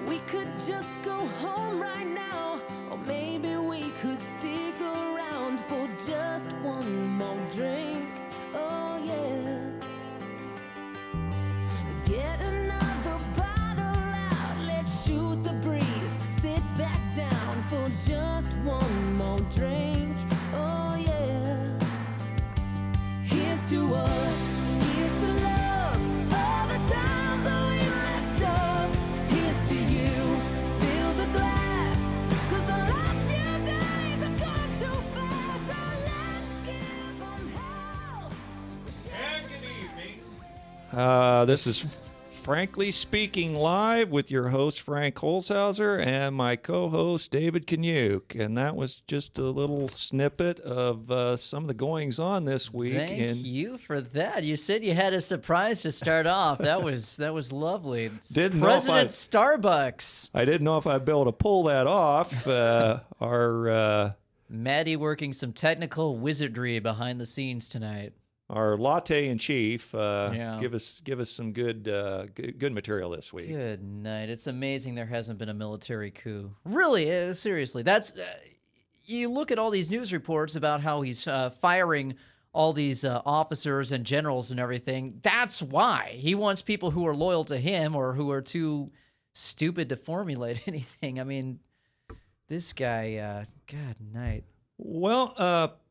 We could just go home right now, or maybe we could stick around for just one more drink. Oh yeah. Get another bottle out, let's shoot the breeze. Sit back down for just one more drink. Oh yeah. Here's to us, here's to love, all the times that we messed up. Here's to you, fill the glass, 'cause the last few days have gone too fast. So let's give them hell. And good evening. This is Frankly Speaking Live with your host, Frank Holzhauser, and my co-host, David Kanyuk. And that was just a little snippet of some of the goings-on this week. Thank you for that. You said you had a surprise to start off. That was lovely. Didn't know if President Starbucks. I didn't know if I'd be able to pull that off. Maddie working some technical wizardry behind the scenes tonight. Our latte in chief Yeah. give us some good material this week. Good night. It's amazing there hasn't been a military coup. Really, seriously. That's you look at all these news reports about how he's firing all these officers and generals and everything. That's why he wants people who are loyal to him or who are too stupid to formulate anything. I mean, this guy, God night. Well,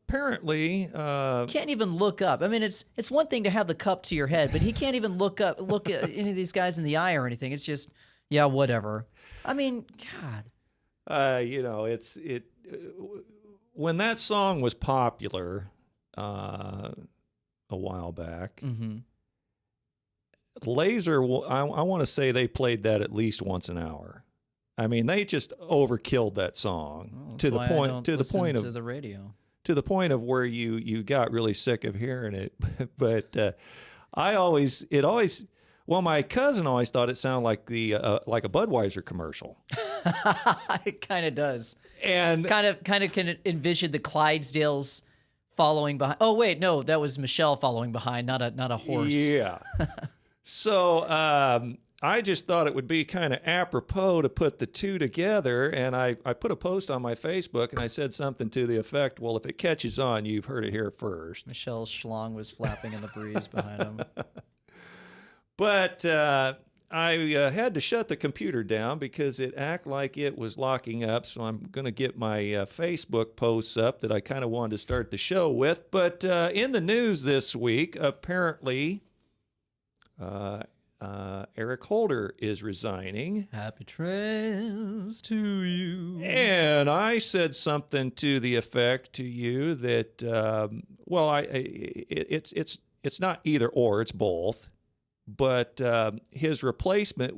apparently, Can't even look up. I mean, it's one thing to have the cup to your head, but he can't even look at any of these guys in the eye or anything. It's just, yeah, whatever. I mean, God. when that song was popular a while back, Mm-hmm. Laser, I want to say they played that at least once an hour. I mean, they just overkilled that song Well, to that's the why I point don't to the listen point to of the radio. to the point of where you got really sick of hearing it. But my cousin always thought it sounded like like a Budweiser commercial. It kind of does. And Kind of can envision the Clydesdales following behind. Oh wait, no, that was Michelle following behind, not a horse. yeah. So I just thought it would be kind of apropos to put the two together, and I put a post on my Facebook, and I said something to the effect, well, if it catches on, you've heard it here first. Michelle's schlong was flapping in the breeze behind him. But I had to shut the computer down because it acted like it was locking up, so I'm going to get my Facebook posts up that I kind of wanted to start the show with. But in the news this week, apparently Eric Holder is resigning. Happy trails to you. And I said something to the effect to you that, it's not either or, it's both. But his replacement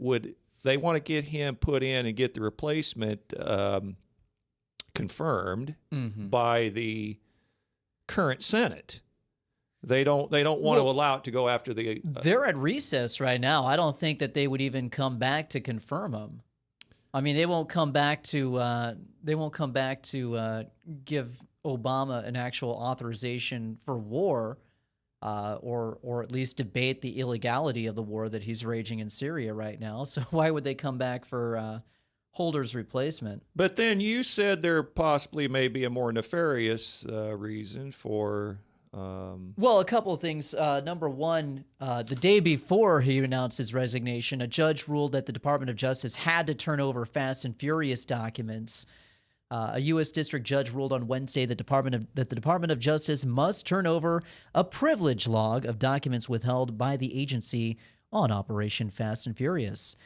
they want to get him put in and get the replacement confirmed Mm-hmm. by the current Senate. They don't want to allow it to go after the. They're at recess right now. I don't think that they would even come back to confirm him. I mean, they won't come back to give Obama an actual authorization for war, or at least debate the illegality of the war that he's raging in Syria right now. So why would they come back for Holder's replacement? But then you said there possibly may be a more nefarious reason for. Well, a couple of things. Number one, the day before he announced his resignation, a judge ruled that the Department of Justice had to turn over Fast and Furious documents. A U.S. district judge ruled on Wednesday that the Department of Justice must turn over a privilege log of documents withheld by the agency on Operation Fast and Furious.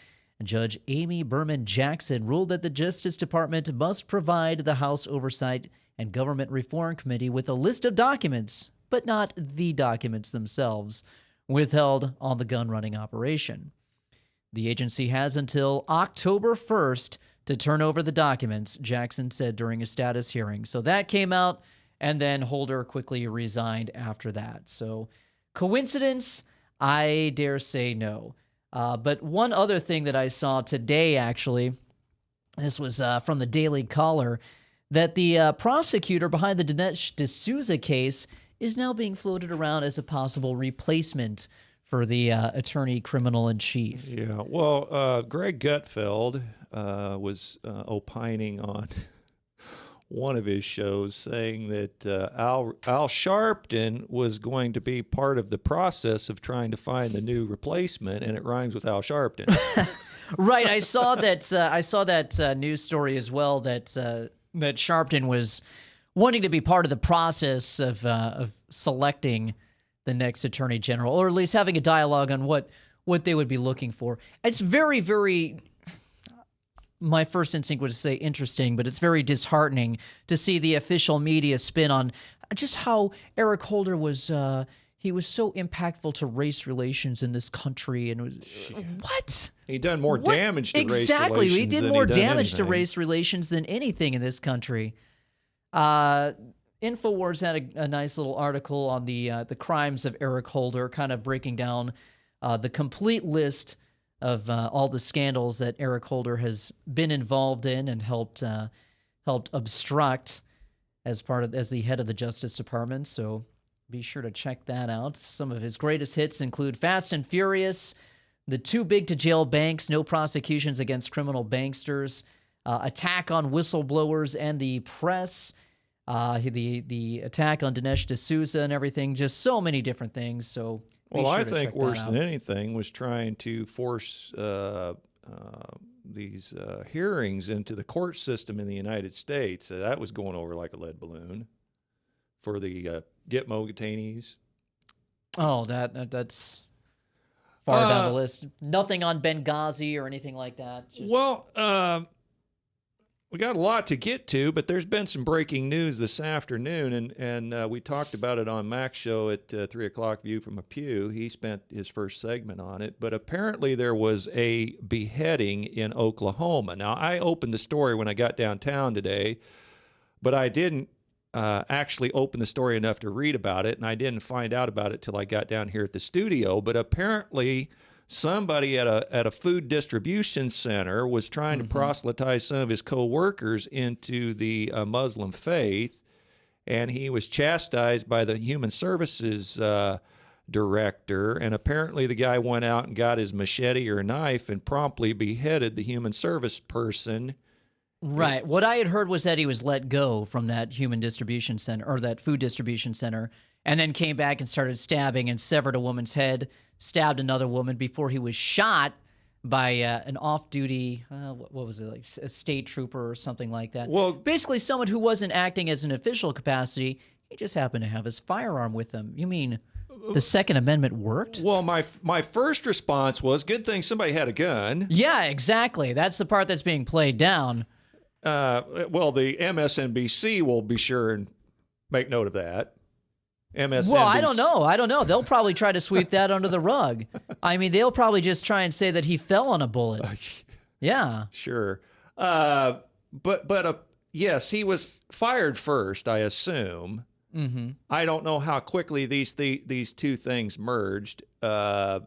Judge Amy Berman Jackson ruled that the Justice Department must provide the House Oversight and Government Reform Committee with a list of documents, but not the documents themselves, withheld on the gun-running operation. The agency has until October 1st to turn over the documents, Jackson said during a status hearing. So that came out, and then Holder quickly resigned after that. So coincidence? I dare say no. But one other thing that I saw today, actually, this was from the Daily Caller, that the prosecutor behind the Dinesh D'Souza case is now being floated around as a possible replacement for the attorney criminal in chief. Yeah. Well, Greg Gutfeld was opining on one of his shows, saying that Al Sharpton was going to be part of the process of trying to find the new replacement, and it rhymes with Al Sharpton. Right. I saw that. I saw that news story as well. That that Sharpton was wanting to be part of the process of selecting the next attorney general, or at least having a dialogue on what they would be looking for. It's very, very. My first instinct was to say interesting, but it's very disheartening to see the official media spin on just how Eric Holder was. He was so impactful to race relations in this country, and it was what He done more What? damage to exactly. race relations He did than more he done damage to anything. race relations than anything in this country. Infowars had a nice little article on the crimes of Eric Holder, kind of breaking down the complete list of all the scandals that Eric Holder has been involved in and helped obstruct as the head of the Justice Department. So be sure to check that out. Some of his greatest hits include Fast and Furious, The Too Big to Jail Banks, No Prosecutions Against Criminal Banksters, Attack on Whistleblowers and the Press, the attack on Dinesh D'Souza and everything. Just so many different things. So be Well, sure I to think check that worse out. than anything was trying to force these hearings into the court system in the United States. That was going over like a lead balloon for the Gitmo detainees. Oh, that's far down the list. Nothing on Benghazi or anything like that. Just, Well, we got a lot to get to, but there's been some breaking news this afternoon, and we talked about it on Mac's show at 3 o'clock, View from a Pew. He spent his first segment on it, but apparently there was a beheading in Oklahoma. Now, I opened the story when I got downtown today, but I didn't actually open the story enough to read about it, and I didn't find out about it till I got down here at the studio. But apparently somebody at a food distribution center was trying to proselytize some of his co-workers into the Muslim faith, and he was chastised by the Human Services director, and apparently the guy went out and got his machete or knife and promptly beheaded the human service person. right. What I had heard was that he was let go from that human distribution center or that food distribution center, and then came back and started stabbing and severed a woman's head, stabbed another woman before he was shot by an off-duty, what was it, like a state trooper or something like that. Well- basically someone who wasn't acting as an official capacity. He just happened to have his firearm with him. You mean the Second Amendment worked? Well, my first response was, good thing somebody had a gun. Yeah, exactly. That's the part that's being played down. Well, the MSNBC will be sure and make note of that. MSNBC. Well, I don't know. They'll probably try to sweep that under the rug. I mean, they'll probably just try and say that he fell on a bullet. Yeah. Sure. But yes, he was fired first, I assume. Mm-hmm. I don't know how quickly these two things merged, the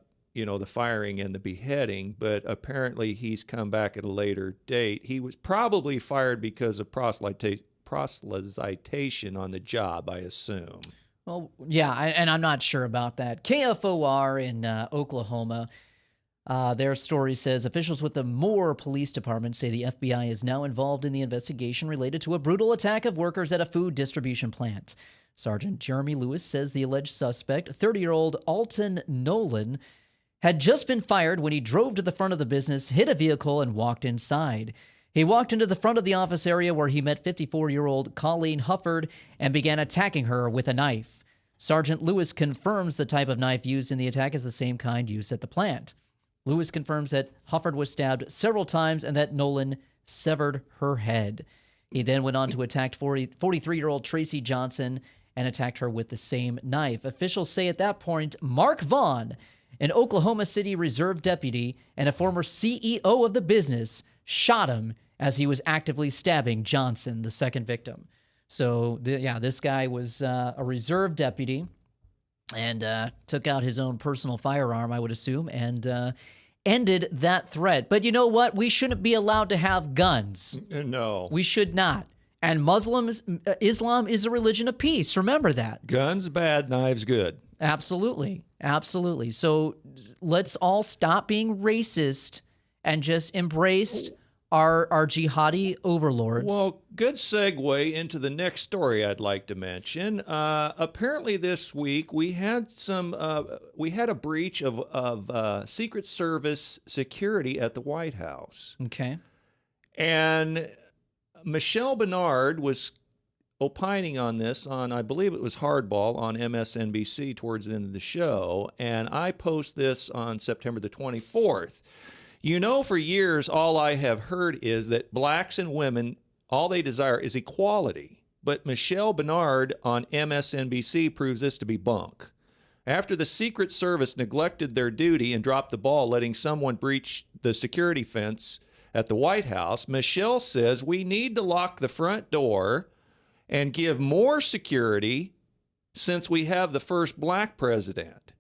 firing and the beheading, but apparently he's come back at a later date. He was probably fired because of proselytization on the job, I assume. Well, yeah, and I'm not sure about that. KFOR in Oklahoma, their story says officials with the Moore Police Department say the FBI is now involved in the investigation related to a brutal attack of workers at a food distribution plant. Sergeant Jeremy Lewis says the alleged suspect, 30-year-old Alton Nolan, had just been fired when he drove to the front of the business, hit a vehicle, and walked inside. He walked into the front of the office area where he met 54-year-old Colleen Hufford and began attacking her with a knife. Sergeant Lewis confirms the type of knife used in the attack is the same kind used at the plant. Lewis confirms that Hufford was stabbed several times and that Nolan severed her head. He then went on to attack 43-year-old Tracy Johnson and attacked her with the same knife. Officials say at that point, Mark Vaughn, an Oklahoma City Reserve deputy and a former CEO of the business, shot him as he was actively stabbing Johnson, the second victim. So, this guy was a reserve deputy and took out his own personal firearm, I would assume, and ended that threat. But you know what? We shouldn't be allowed to have guns. No. We should not. And Islam is a religion of peace. Remember that. Guns bad, knives good. Absolutely. Absolutely. So let's all stop being racist and just embrace our jihadi overlords. Well, good segue into the next story I'd like to mention. Apparently, this week we had a breach of Secret Service security at the White House, Okay. and Michelle Bernard was opining on this on, I believe it was Hardball on MSNBC towards the end of the show, and I post this on September the 24th. You know, for years, all I have heard is that blacks and women, all they desire is equality. But Michelle Bernard on MSNBC proves this to be bunk. After the Secret Service neglected their duty and dropped the ball, letting someone breach the security fence at the White House, Michelle says we need to lock the front door and give more security since we have the first black president.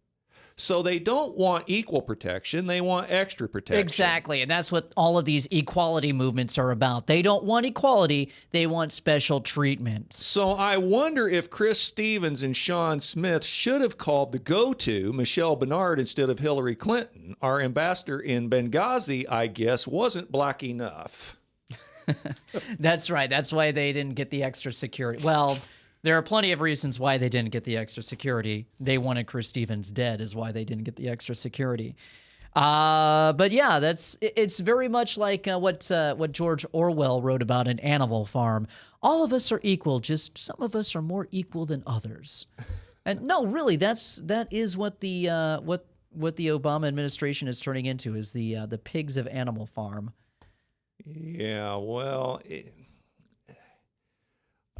So they don't want equal protection, they want extra protection. Exactly, and that's what all of these equality movements are about. They don't want equality, they want special treatment. So I wonder if Chris Stevens and Sean Smith should have called the go-to Michelle Bernard instead of Hillary Clinton. Our ambassador in Benghazi, I guess, wasn't black enough. That's right. That's why they didn't get the extra security. Well, there are plenty of reasons why they didn't get the extra security. They wanted Chris Stevens dead is why they didn't get the extra security. But yeah, it's very much like what George Orwell wrote about in Animal Farm. All of us are equal, just some of us are more equal than others. And no, really, that is what the Obama administration is turning into, is the pigs of Animal Farm. Yeah, well,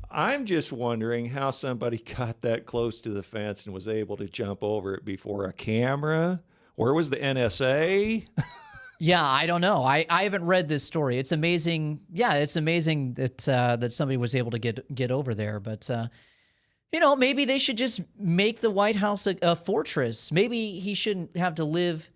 I'm just wondering how somebody got that close to the fence and was able to jump over it before a camera. Where was the NSA? Yeah, I don't know. I haven't read this story. It's amazing. Yeah, it's amazing that that somebody was able to get over there. But maybe they should just make the White House a fortress. Maybe he shouldn't have to live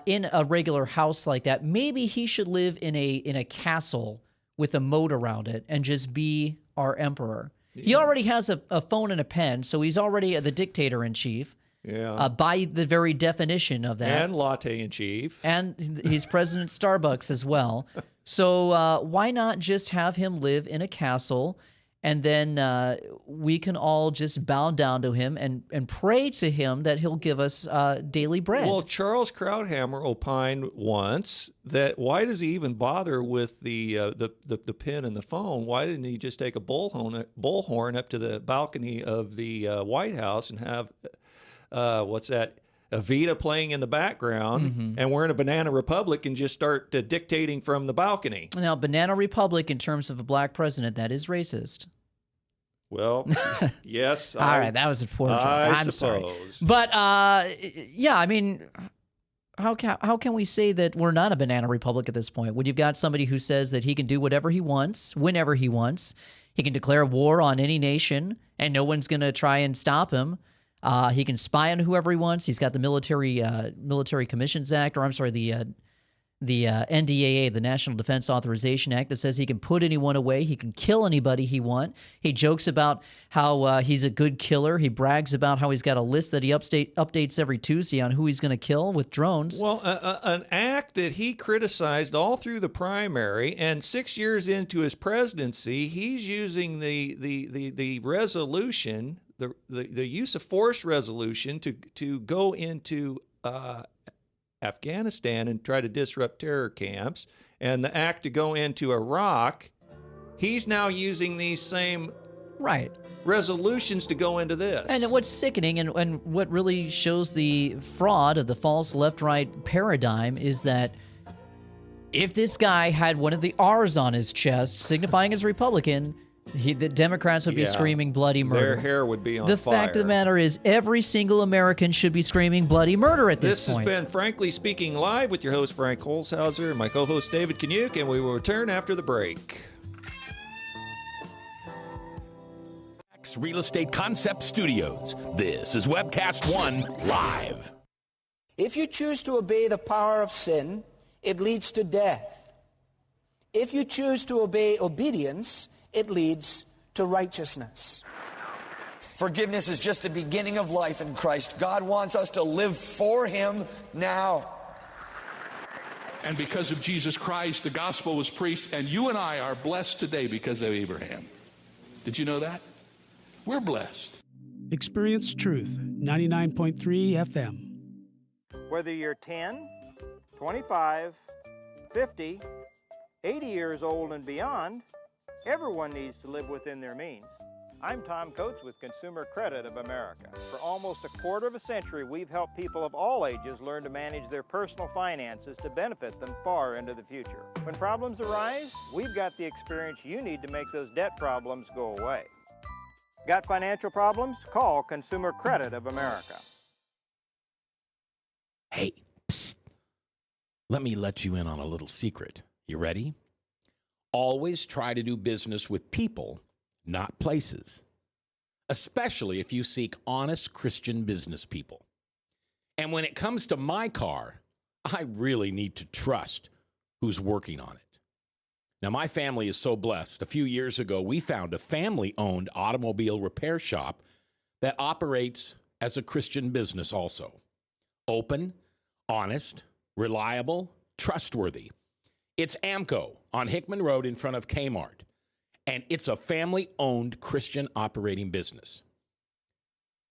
in a regular house like that. Maybe he should live in a castle with a moat around it and just be our emperor. Yeah. He already has a phone and a pen, so he's already the dictator in chief. Yeah. By the very definition of that. And latte in chief. And he's president Starbucks as well. So why not just have him live in a castle, and then we can all just bow down to him and pray to him that he'll give us daily bread. Well, Charles Krauthammer opined once that why does he even bother with the pen and the phone? Why didn't he just take a bullhorn up to the balcony of the White House and have Evita playing in the background, and we're in a Banana Republic and just start dictating from the balcony? Now, Banana Republic, in terms of a black president, that is racist. Well, yes. All right, that was a poor joke. I'm sorry. But, yeah, I mean, how can we say that we're not a Banana Republic at this point? When you've got somebody who says that he can do whatever he wants, whenever he wants, he can declare war on any nation, and no one's going to try and stop him. He can spy on whoever he wants. He's got the Military Commissions Act, or I'm sorry, the NDAA, the National Defense Authorization Act, that says he can put anyone away. He can kill anybody he wants. He jokes about how he's a good killer. He brags about how he's got a list that he updates every Tuesday on who he's going to kill with drones. Well, an act that he criticized all through the primary, and 6 years into his presidency, he's using the resolution, the use of force resolution to go into Afghanistan and try to disrupt terror camps, and the act to go into Iraq. He's now using these same resolutions to go into this. And what's sickening and what really shows the fraud of the false left-right paradigm is that if this guy had one of the R's on his chest, signifying as Republican, the Democrats would be screaming bloody murder. Their hair would be on fire. The fact of the matter is, every single American should be screaming bloody murder at this point. This has been Frankly Speaking Live with your host, Frank Holzhauser, and my co-host, David Kaniuk, and we will return after the break. Real Estate Concept Studios. This is Webcast One Live. If you choose to obey the power of sin, it leads to death. If you choose to obey obedience, it leads to righteousness. Forgiveness is just the beginning of life in Christ. God wants us to live for Him now. And because of Jesus Christ, the gospel was preached, and you and I are blessed today because of Abraham. Did you know that? We're blessed. Experience Truth, 99.3 FM. Whether you're 10, 25, 50, 80 years old and beyond, everyone needs to live within their means. I'm Tom Coates with Consumer Credit of America. For almost a quarter of a century, we've helped people of all ages learn to manage their personal finances to benefit them far into the future. When problems arise, we've got the experience you need to make those debt problems go away. Got financial problems? Call Consumer Credit of America. Hey, psst. Let me let you in on a little secret. You ready? Always try to do business with people, not places, especially if you seek honest Christian business people. And when it comes to my car, I really need to trust who's working on it. Now, my family is so blessed. A few years ago, we found a family-owned automobile repair shop that operates as a Christian business also. Open, honest, reliable, trustworthy. It's AMCO on Hickman Road in front of Kmart. And it's a family-owned Christian operating business.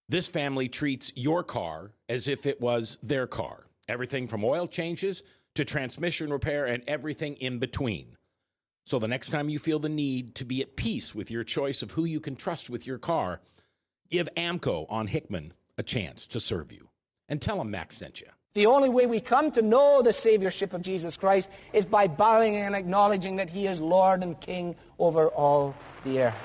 This family treats your car as if it was their car. Everything from oil changes to transmission repair and everything in between. So the next time you feel the need to be at peace with your choice of who you can trust with your car, give AMCO on Hickman a chance to serve you. And tell them Max sent you. The only way we come to know the Saviorship of Jesus Christ is by bowing and acknowledging that He is Lord and King over all the earth.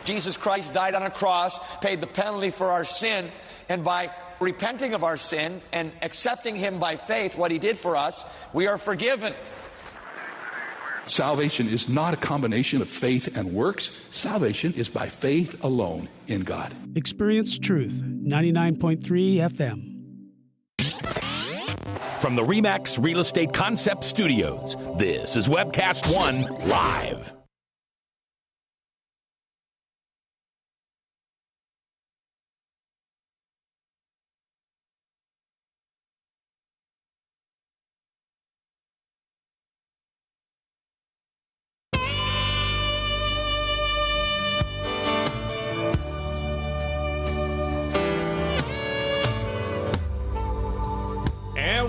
Jesus Christ died on a cross, paid the penalty for our sin, and by repenting of our sin and accepting Him by faith, what He did for us, we are forgiven. Salvation is not a combination of faith and works. Salvation is by faith alone in God. Experience Truth, 99.3 FM. From the RE/MAX Real Estate Concept Studios, this is Webcast One Live.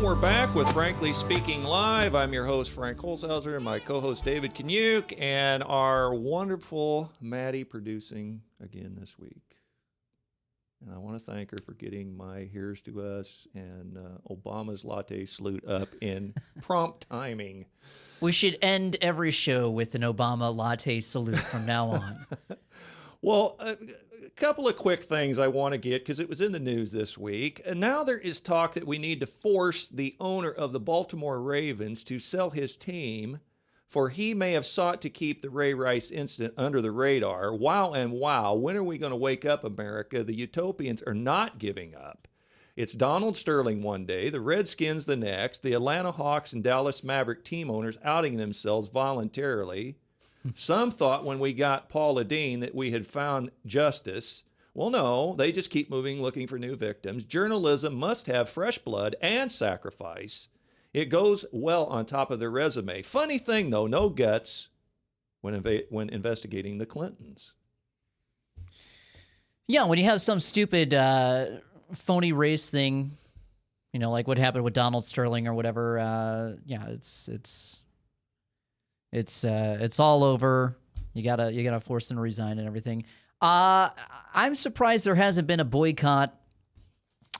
We're back with Frankly Speaking Live. I'm your host, Frank Holzhauser, and my co-host, David Kanyuk, and our wonderful Maddie producing again this week. And I want to thank her for getting my Here's to Us and Obama's latte salute up in prompt timing. We should end every show with an Obama latte salute from now on. Well, a couple of quick things I want to get because it was in the news this week. And now there is talk that we need to force the owner of the Baltimore Ravens to sell his team, for he may have sought to keep the Ray Rice incident under the radar. Wow and wow, when are we going to wake up, America? The utopians are not giving up. It's Donald Sterling one day, the Redskins the next, the Atlanta Hawks and Dallas Maverick team owners outing themselves voluntarily. Some thought when we got Paula Deen that we had found justice. Well, no, they just keep moving, looking for new victims. Journalism must have fresh blood and sacrifice. It goes well on top of their resume. Funny thing, though, no guts when investigating the Clintons. Yeah, when you have some stupid phony race thing, you know, like what happened with Donald Sterling or whatever, yeah, it's all over. You gotta force them to resign and everything. I'm surprised there hasn't been a boycott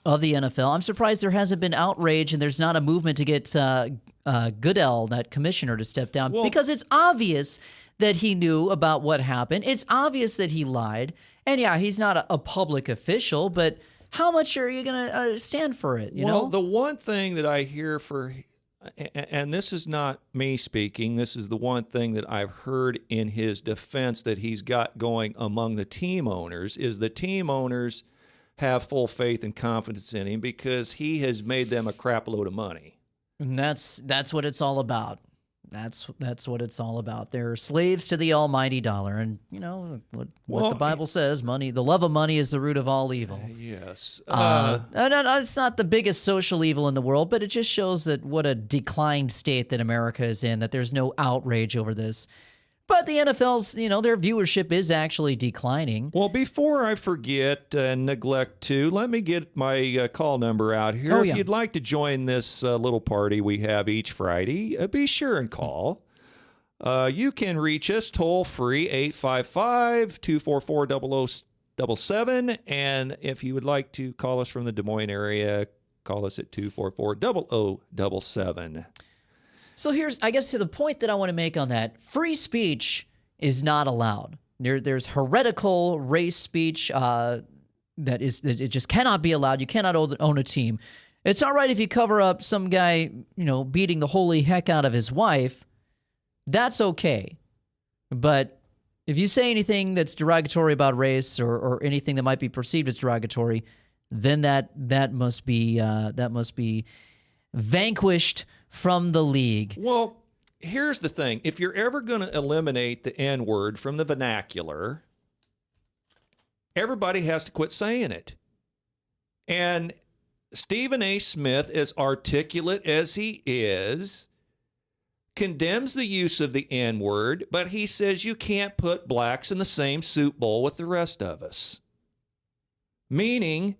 of the NFL. I'm surprised there hasn't been outrage and there's not a movement to get Goodell, that commissioner, to step down, because it's obvious that he knew about what happened. It's obvious that he lied. And yeah, he's not a public official, but how much are you gonna stand for it? You know, the one thing that I hear and this is not me speaking, this is the one thing that I've heard in his defense that he's got going among the team owners, is the team owners have full faith and confidence in him because he has made them a crap load of money. And that's what it's all about. That's what it's all about. They're slaves to the almighty dollar, and you know what the Bible says: money, the love of money, is the root of all evil. Yes. No, it's not the biggest social evil in the world, but it just shows that what a declined state that America is in. That there's no outrage over this. But the NFL's, their viewership is actually declining. Well, before I forget and neglect to, let me get my call number out here. Oh, if yeah. you'd like to join this little party we have each Friday, be sure and call. You can reach us toll free, 855-244-0077. And if you would like to call us from the Des Moines area, call us at 244-0077. So here's, I guess, to the point that I want to make on that. Free speech is not allowed. There's heretical race speech it just cannot be allowed. You cannot own a team. It's all right if you cover up some guy, beating the holy heck out of his wife. That's okay. But if you say anything that's derogatory about race or anything that might be perceived as derogatory, then that must be vanquished from the league. Well, here's the thing. If you're ever going to eliminate the N-word from the vernacular, everybody has to quit saying it. And Stephen A. Smith, as articulate as he is, condemns the use of the N-word, but he says you can't put blacks in the same soup bowl with the rest of us. Meaning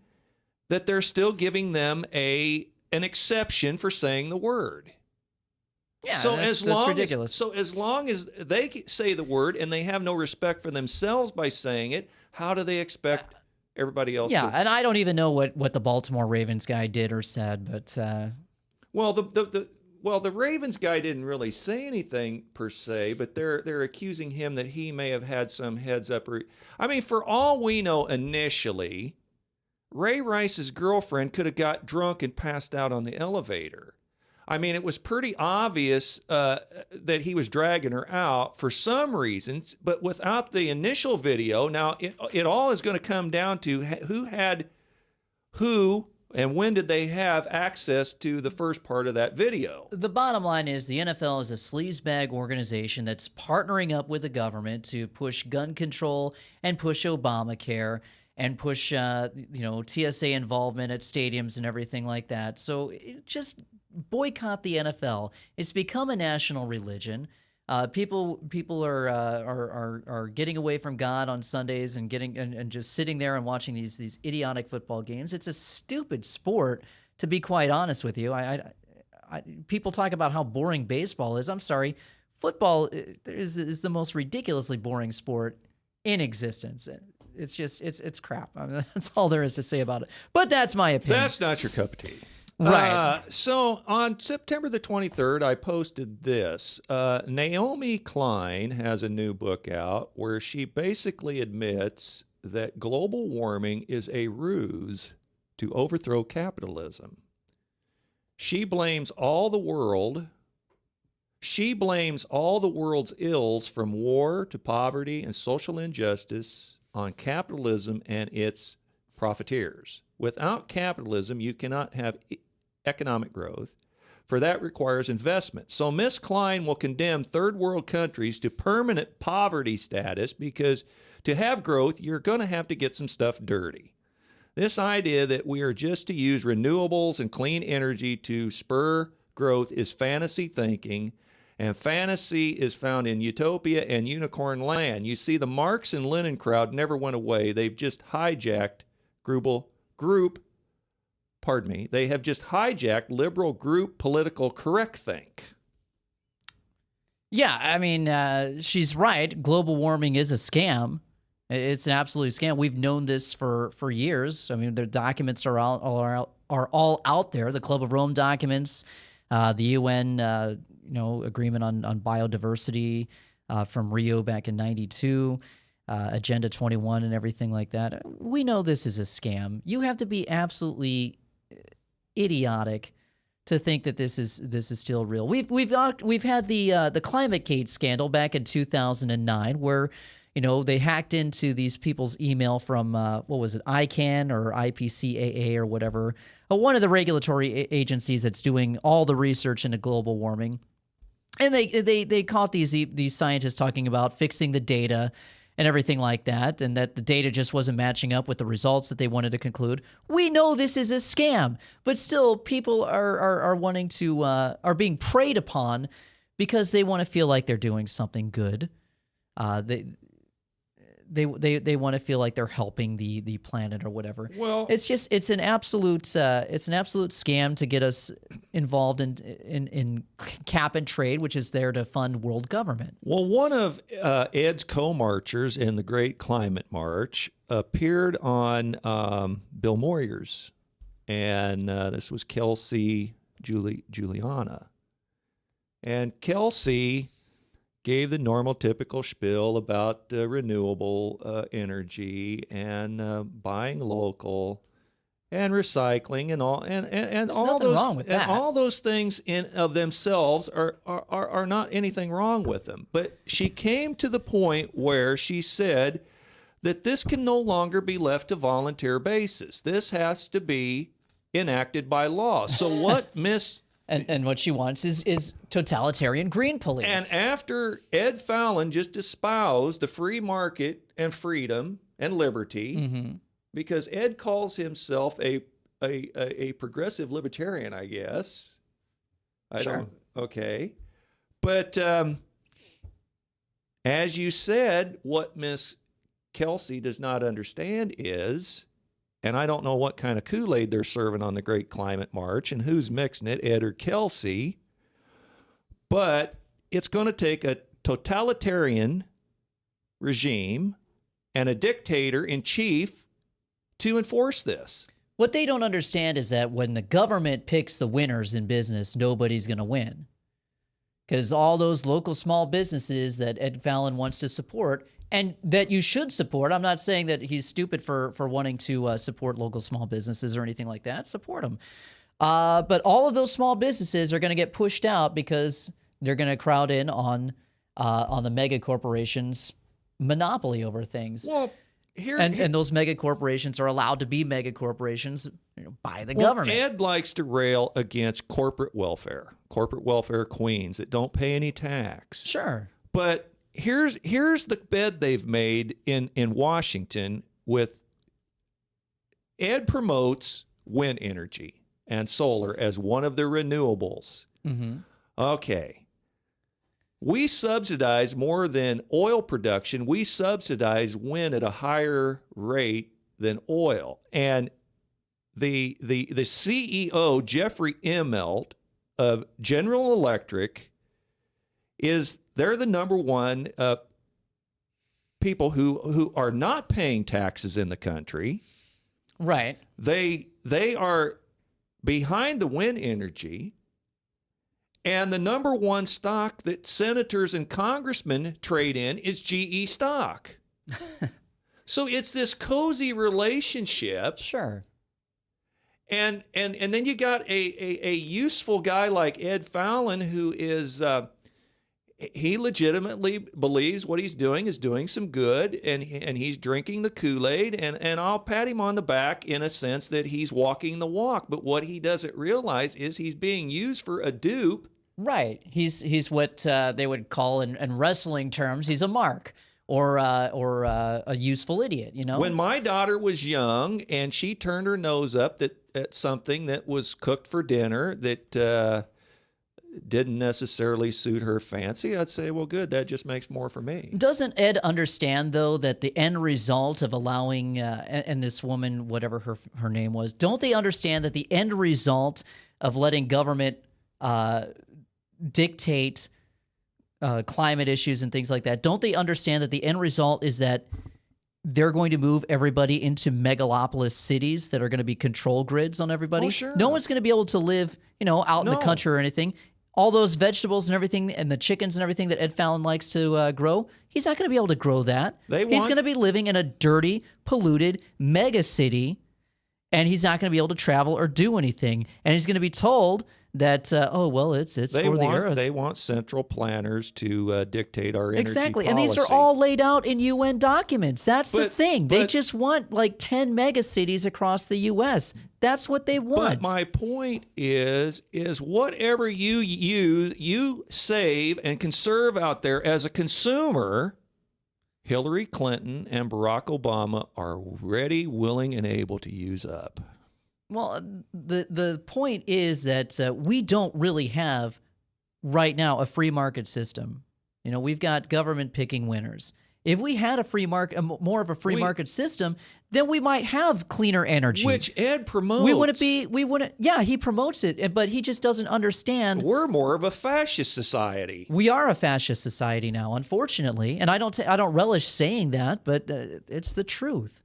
that they're still giving them an exception for saying the word. Yeah, so that's ridiculous. As long as they say the word and they have no respect for themselves by saying it, how do they expect everybody else to? Yeah, and I don't even know what the Baltimore Ravens guy did or said, but Well, the Ravens guy didn't really say anything per se, but they're accusing him that he may have had some heads up. I mean, for all we know, initially, Ray Rice's girlfriend could have got drunk and passed out on the elevator. I mean, it was pretty obvious that he was dragging her out for some reasons, but without the initial video, now it all is going to come down to who had who and when did they have access to the first part of that video. The bottom line is the NFL is a sleazebag organization that's partnering up with the government to push gun control and push Obamacare and push, TSA involvement at stadiums and everything like that. So just boycott the NFL. It's become a national religion. People are getting away from God on Sundays and and just sitting there and watching these idiotic football games. It's a stupid sport, to be quite honest with you. People talk about how boring baseball is. I'm sorry, football is the most ridiculously boring sport in existence. It's just it's crap. I mean, that's all there is to say about it. But that's my opinion. That's not your cup of tea. Right. So on September the 23rd, I posted this. Naomi Klein has a new book out where she basically admits that global warming is a ruse to overthrow capitalism. She blames all the world's ills, from war to poverty and social injustice, on capitalism and its profiteers. Without capitalism, you cannot have economic growth, for that requires investment. So Ms. Klein will condemn third world countries to permanent poverty status because to have growth, you're going to have to get some stuff dirty. This idea that we are just to use renewables and clean energy to spur growth is fantasy thinking, and fantasy is found in utopia and unicorn land. You see, the Marx and Lenin crowd never went away. They've just hijacked they have just hijacked liberal group political correctthink. Yeah, I mean, she's right. Global warming is a scam. It's an absolute scam. We've known this for years. I mean, the documents are all out there. The Club of Rome documents, the UN, agreement on biodiversity from Rio back in '92. Agenda 21 and everything like that. We know this is a scam. You have to be absolutely idiotic to think that this is still real. We've had the ClimateGate scandal back in 2009, where they hacked into these people's email from ICANN or IPCAA or whatever, one of the regulatory agencies that's doing all the research into global warming. And they caught these scientists talking about fixing the data and everything like that, and that the data just wasn't matching up with the results that they wanted to conclude. We know this is a scam, but still, people are wanting to are being preyed upon because they want to feel like they're doing something good. They want to feel like they're helping the planet or whatever. Well, it's an absolute scam to get us involved in cap and trade, which is there to fund world government. Well, one of Ed's co-marchers in the Great Climate March appeared on Bill Moyers, and this was Kelsey Juliana. And Kelsey gave the normal, typical spiel about renewable energy and buying local and recycling and all, and all those wrong with that. And all those things in of themselves are not anything wrong with them. But she came to the point where she said that this can no longer be left to volunteer basis. This has to be enacted by law. So what Miss And what she wants is totalitarian green police. And after Ed Fallon just espoused the free market and freedom and liberty, because Ed calls himself a progressive libertarian, I guess. Okay. But as you said, what Miss Kelsey does not understand is, and I don't know what kind of Kool-Aid they're serving on the Great Climate March and who's mixing it, Ed or Kelsey, but it's going to take a totalitarian regime and a dictator in chief to enforce this. What they don't understand is that when the government picks the winners in business, nobody's going to win. Because all those local small businesses that Ed Fallon wants to support and that you should support. I'm not saying that he's stupid for wanting to support local small businesses or anything like that. Support them. But all of those small businesses are going to get pushed out because they're going to crowd in on the mega corporations' monopoly over things. Well, and those mega corporations are allowed to be mega corporations by the government. Ed likes to rail against corporate welfare queens that don't pay any tax. Sure. But here's the bed they've made in Washington with Ed promotes wind energy and solar as one of the renewables. Mm-hmm. Okay. We subsidize more than oil production. We subsidize wind at a higher rate than oil. And the CEO, Jeffrey Immelt of General Electric, they're the number one people who are not paying taxes in the country. Right. They are behind the wind energy. And the number one stock that senators and congressmen trade in is GE stock. So it's this cozy relationship. Sure. And then you got a useful guy like Ed Fallon who is he legitimately believes what he's doing is doing some good, and he's drinking the Kool-Aid, and I'll pat him on the back in a sense that he's walking the walk. But what he doesn't realize is he's being used for a dupe. Right. He's what they would call in wrestling terms, he's a mark or a useful idiot, you know? When my daughter was young and she turned her nose up at something that was cooked for dinner that didn't necessarily suit her fancy, I'd say, well, good, that just makes more for me. Doesn't Ed understand, though, that the end result of allowing, and this woman, whatever her name was, don't they understand that the end result of letting government dictate climate issues and things like that, don't they understand that the end result is that they're going to move everybody into megalopolis cities that are going to be control grids on everybody? Oh, sure. No one's going to be able to live, out in the country or anything. All those vegetables and everything and the chickens and everything that Ed Fallon likes to grow, he's not going to be able to grow that. He's going to be living in a dirty, polluted mega city, and he's not going to be able to travel or do anything. And he's going to be told that, it's for the earth. They want central planners to dictate our energy exactly, policy. And these are all laid out in UN documents. That's the thing. They just want like 10 mega cities across the U.S. That's what they want. But my point is whatever you use, you save and conserve out there as a consumer, Hillary Clinton and Barack Obama are ready, willing, and able to use up. Well, the point is that we don't really have right now a free market system. You know, we've got government picking winners. If we had a free market, more of a free market system, then we might have cleaner energy, which Ed promotes. We wouldn't. Yeah, he promotes it, but he just doesn't understand. We're more of a fascist society. We are a fascist society now, unfortunately, and I don't relish saying that, but it's the truth.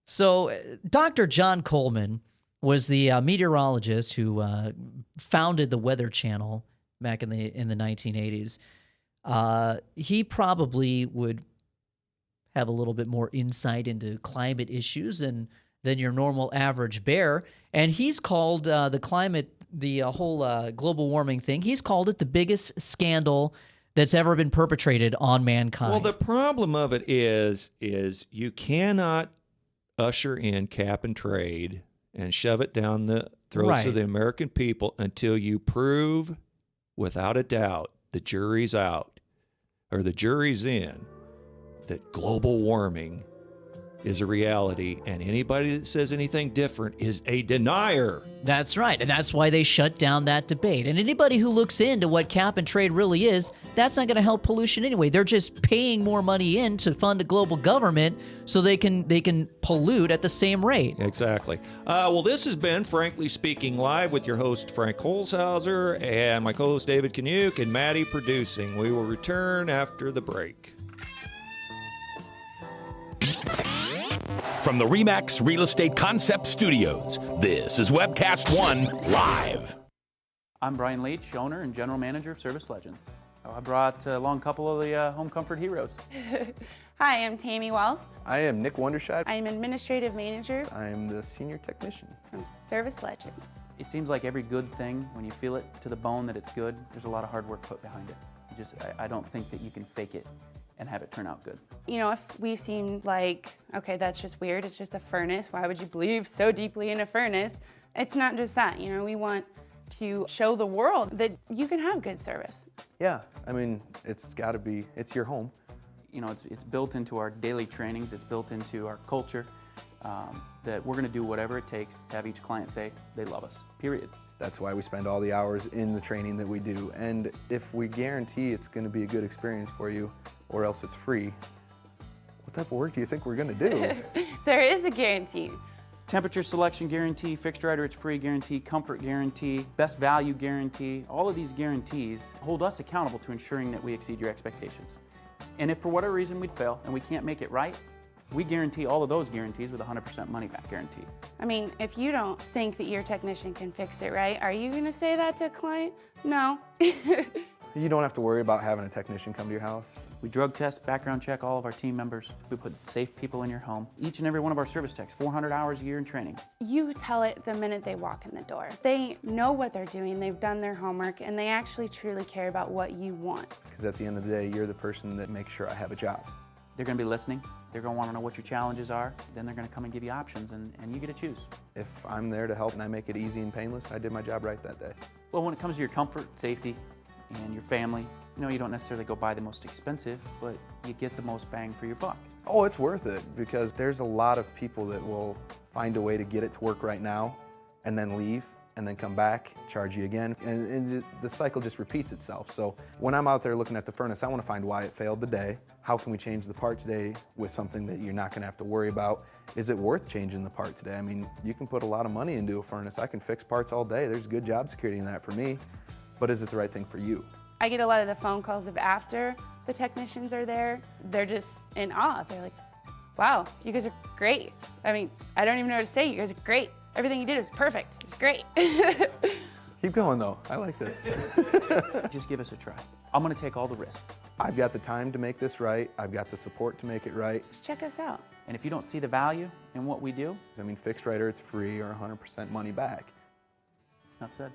So, Dr. John Coleman was the meteorologist who founded the Weather Channel back in the 1980s. He probably would have a little bit more insight into climate issues than your normal average bear. And he's called the whole global warming thing, he's called it the biggest scandal that's ever been perpetrated on mankind. Well, the problem of it is you cannot usher in cap and trade and shove it down the throats of the American people until you prove without a doubt, the jury's out or the jury's in, that global warming is a reality, and anybody that says anything different is a denier. That's right, and that's why they shut down that debate. And anybody who looks into what cap and trade really is, that's not going to help pollution anyway. They're just paying more money in to fund a global government so they can pollute at the same rate. Exactly. Well, this has been Frankly Speaking Live with your host, Frank Holzhauser, and my co-host, David Canuck, and Maddie producing. We will return after the break. From the RE/MAX Real Estate Concept Studios, this is Webcast One Live. I'm Brian Leach, owner and general manager of Service Legends. I brought along a couple of the home comfort heroes. Hi, I'm Tammy Wells. I am Nick Wondershide. I'm administrative manager. I'm the senior technician from Service Legends. It seems like every good thing, when you feel it to the bone that it's good, there's a lot of hard work put behind it. I don't think that you can fake it and have it turn out good. You know, if we seem like, okay, that's just weird, it's just a furnace, why would you believe so deeply in a furnace? It's not just that, you know, we want to show the world that you can have good service. Yeah, I mean, it's your home. You know, it's built into our daily trainings, it's built into our culture, that we're gonna do whatever it takes to have each client say they love us, period. That's why we spend all the hours in the training that we do. And if we guarantee it's gonna be a good experience for you, or else it's free, what type of work do you think we're gonna do? There is a guarantee. Temperature selection guarantee, fixed right or it's free guarantee, comfort guarantee, best value guarantee. All of these guarantees hold us accountable to ensuring that we exceed your expectations. And if for whatever reason we'd fail and we can't make it right, we guarantee all of those guarantees with a 100% money back guarantee. I mean, if you don't think that your technician can fix it right, are you gonna say that to a client? No. You don't have to worry about having a technician come to your house. We drug test, background check all of our team members. We put safe people in your home. Each and every one of our service techs, 400 hours a year in training. You tell it the minute they walk in the door. They know what they're doing, they've done their homework, and they actually truly care about what you want. Because at the end of the day, you're the person that makes sure I have a job. They're gonna be listening. They're gonna wanna know what your challenges are. Then they're gonna come and give you options, and you get to choose. If I'm there to help and I make it easy and painless, I did my job right that day. Well, when it comes to your comfort, safety, and your family, you know, you don't necessarily go buy the most expensive, but you get the most bang for your buck. Oh, it's worth it, because there's a lot of people that will find a way to get it to work right now and then leave and then come back, charge you again, and the cycle just repeats itself. So when I'm out there looking at the furnace, I want to find why it failed today. How can we change the part today with something that you're not going to have to worry about? Is it worth changing the part today? I mean, you can put a lot of money into a furnace. I can fix parts all day. There's good job security in that for me. But is it the right thing for you? I get a lot of the phone calls of after the technicians are there. They're just in awe. They're like, wow, you guys are great. I mean, I don't even know what to say. You guys are great. Everything you did was perfect. It was great. Keep going though. I like this. Just give us a try. I'm gonna take all the risk. I've got the time to make this right. I've got the support to make it right. Just check us out. And if you don't see the value in what we do, I mean, fixed right or it's free or 100% money back. Enough said.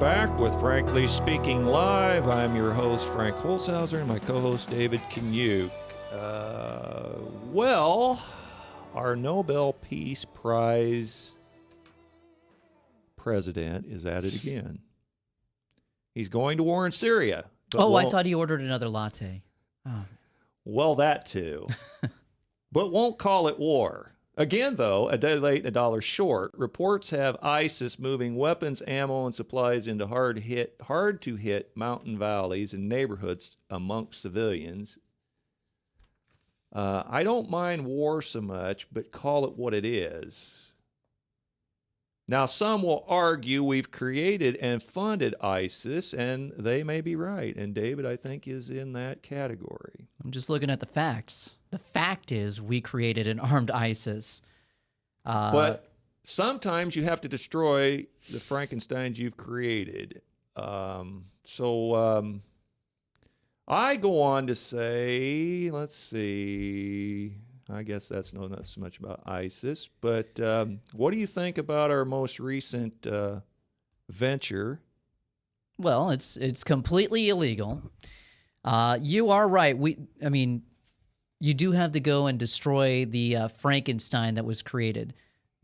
back with Frankly Speaking Live. I'm your host, Frank Holzhauser, and my co-host, David Kaniuk. Well, our Nobel Peace Prize president is at it again. He's going to war in Syria. Oh, I thought he ordered another latte. Oh. Well, that too. But won't call it war. Again, though, a day late and a dollar short, reports have ISIS moving weapons, ammo, and supplies into hard-to-hit mountain valleys and neighborhoods amongst civilians. I don't mind war so much, but call it what it is. Now, some will argue we've created and funded ISIS, and they may be right. And David, I think, is in that category. I'm just looking at the facts. The fact is we created an armed ISIS. But sometimes you have to destroy the Frankensteins you've created. So I go on to say, let's see, I guess that's not so much about ISIS, but what do you think about our most recent venture? Well, it's completely illegal. You are right. You do have to go and destroy the Frankenstein that was created.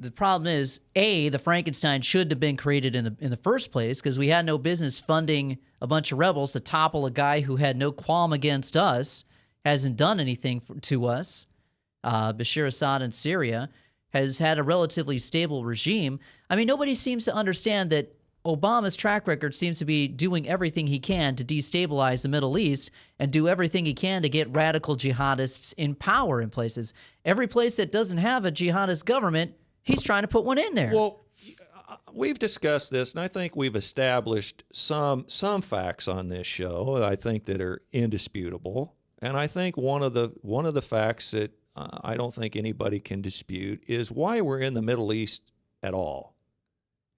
The problem is, the Frankenstein should have been created in the first place because we had no business funding a bunch of rebels to topple a guy who had no qualm against us, hasn't done anything to us. Bashar Assad in Syria has had a relatively stable regime. I mean, nobody seems to understand that Obama's track record seems to be doing everything he can to destabilize the Middle East and do everything he can to get radical jihadists in power in places. Every place that doesn't have a jihadist government, he's trying to put one in there. Well, we've discussed this, and I think we've established some facts on this show, I think, that are indisputable. And I think one of the facts that I don't think anybody can dispute is why we're in the Middle East at all.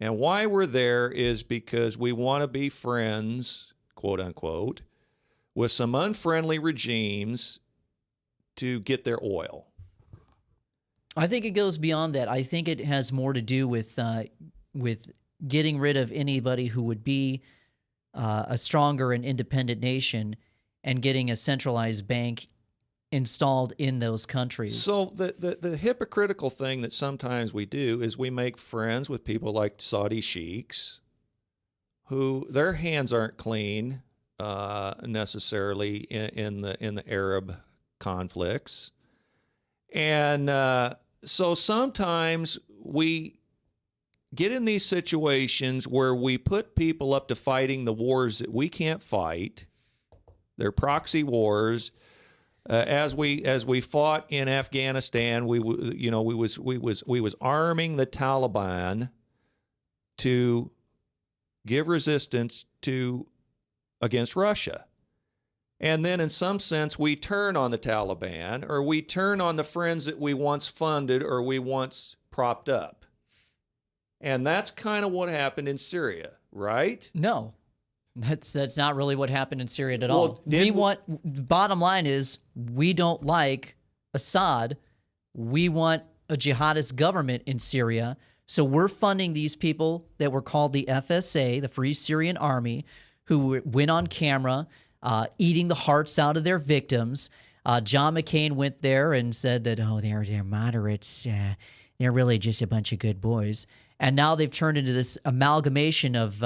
And why we're there is because we want to be friends, quote unquote, with some unfriendly regimes to get their oil. I think it goes beyond that. I think it has more to do with getting rid of anybody who would be a stronger and independent nation and getting a centralized bank installed in those countries. So the hypocritical thing that sometimes we do is we make friends with people like Saudi sheiks who their hands aren't clean necessarily in the Arab conflicts. And so sometimes we get in these situations where we put people up to fighting the wars that we can't fight. They're proxy wars. As we fought in Afghanistan, we was arming the Taliban to give resistance against Russia. And then in some sense, we turn on the Taliban, or we turn on the friends that we once funded or we once propped up. And that's kind of what happened in Syria, right? No. That's not really what happened in Syria at all. The bottom line is we don't like Assad. We want a jihadist government in Syria. So we're funding these people that were called the FSA, the Free Syrian Army, who went on camera eating the hearts out of their victims. John McCain went there and said that, they're moderates. They're really just a bunch of good boys. And now they've turned into this amalgamation of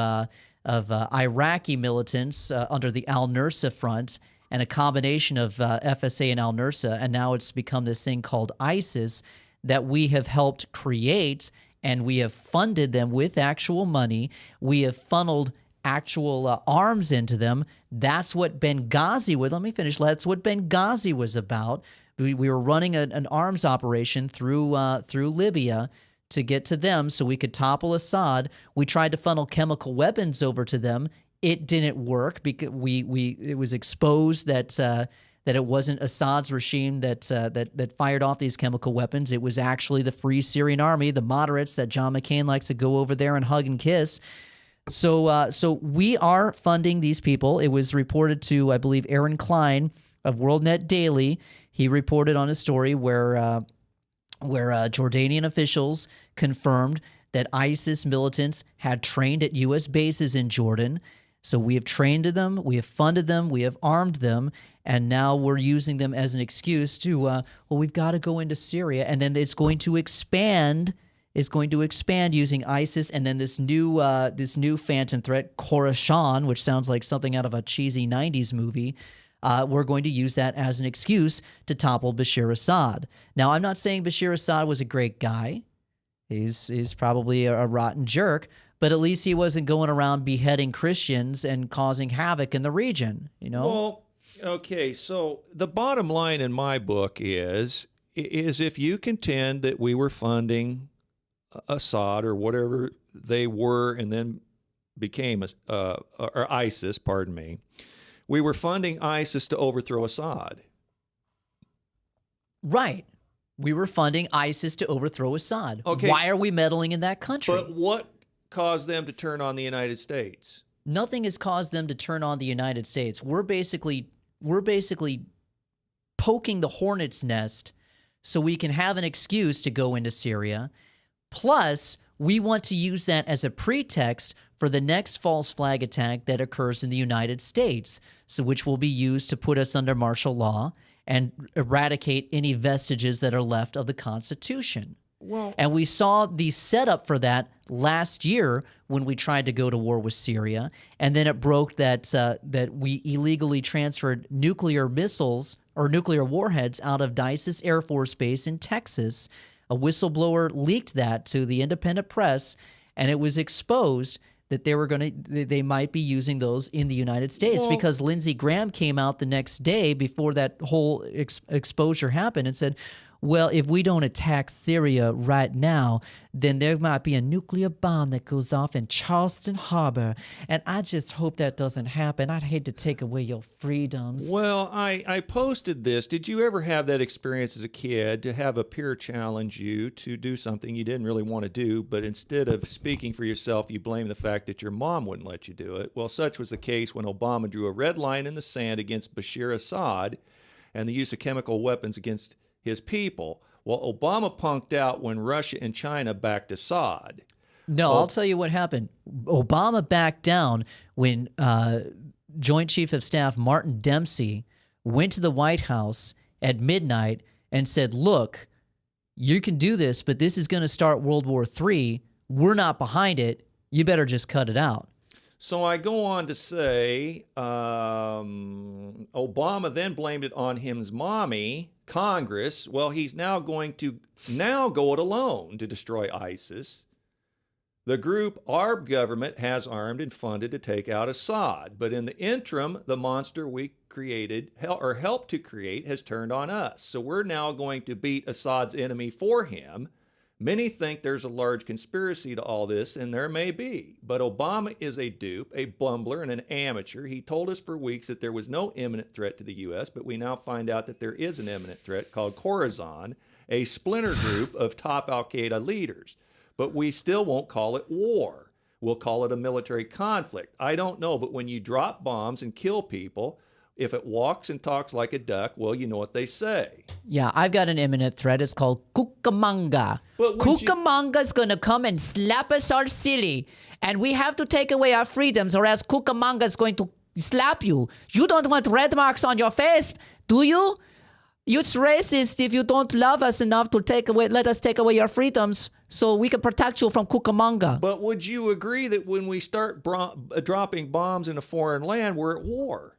Iraqi militants under the al-Nusra Front and a combination of FSA and al-Nusra, and now it's become this thing called ISIS that we have helped create, and we have funded them with actual money. We have funneled actual arms into them. That's what Benghazi was. Let me finish. That's what Benghazi was about. We were running an arms operation through Libya to get to them so we could topple Assad. We tried to funnel chemical weapons over to them. It didn't work because it was exposed that it wasn't Assad's regime that fired off these chemical weapons. It was actually the Free Syrian Army, the moderates that John McCain likes to go over there and hug and kiss. So we are funding these people. It was reported to, I believe, Aaron Klein of WorldNet Daily. He reported on a story where Jordanian officials confirmed that ISIS militants had trained at U.S. bases in Jordan. So we have trained them, we have funded them, we have armed them, and now we're using them as an excuse to, well, we've got to go into Syria, and then it's going to expand. It's going to expand using ISIS, and then this new phantom threat, Khorasan, which sounds like something out of a cheesy 90s movie. We're going to use that as an excuse to topple Bashar Assad. Now, I'm not saying Bashar Assad was a great guy. He's probably a rotten jerk, but at least he wasn't going around beheading Christians and causing havoc in the region, you know? Well, okay, so the bottom line in my book is if you contend that we were funding Assad or whatever they were and then became or ISIS, pardon me, we were funding ISIS to overthrow Assad. Right. We were funding ISIS to overthrow Assad. Okay. Why are we meddling in that country? But what caused them to turn on the United States? Nothing has caused them to turn on the United States. We're basically poking the hornet's nest so we can have an excuse to go into Syria. Plus, we want to use that as a pretext for the next false flag attack that occurs in the United States, so which will be used to put us under martial law and eradicate any vestiges that are left of the Constitution. Well, and we saw the setup for that last year when we tried to go to war with Syria, and then it broke that we illegally transferred nuclear missiles or nuclear warheads out of Dysis Air Force Base in Texas. A whistleblower leaked that to the independent press, and it was exposed that they might be using those in the United States because Lindsey Graham came out the next day before that whole exposure happened and said, well, if we don't attack Syria right now, then there might be a nuclear bomb that goes off in Charleston Harbor, and I just hope that doesn't happen. I'd hate to take away your freedoms. Well, I posted this. Did you ever have that experience as a kid to have a peer challenge you to do something you didn't really want to do, but instead of speaking for yourself, you blame the fact that your mom wouldn't let you do it? Well, such was the case when Obama drew a red line in the sand against Bashar Assad and the use of chemical weapons against his people. Well, Obama punked out when Russia and China backed Assad. No, I'll tell you what happened. Obama backed down when Joint Chief of Staff Martin Dempsey went to the White House at midnight and said, look, you can do this, but this is going to start World War III. We're not behind it. You better just cut it out. So I go on to say Obama then blamed it on his mommy, Congress. Well, he's now going to go it alone to destroy ISIS. The group our government has armed and funded to take out Assad. But in the interim, the monster we created or helped to create has turned on us. So we're now going to beat Assad's enemy for him. Many think there's a large conspiracy to all this, and there may be. But Obama is a dupe, a bumbler, and an amateur. He told us for weeks that there was no imminent threat to the U.S., but we now find out that there is an imminent threat called Khorasan, a splinter group of top al-Qaeda leaders. But we still won't call it war. We'll call it a military conflict. I don't know, but when you drop bombs and kill people, if it walks and talks like a duck, well, you know what they say. Yeah, I've got an imminent threat. It's called Cucamonga. Cucamonga is going to come and slap us all silly. And we have to take away our freedoms or else Cucamonga is going to slap you. You don't want red marks on your face, do you? It's racist if you don't love us enough to let us take away your freedoms so we can protect you from Cucamonga. But would you agree that when we start dropping bombs in a foreign land, we're at war?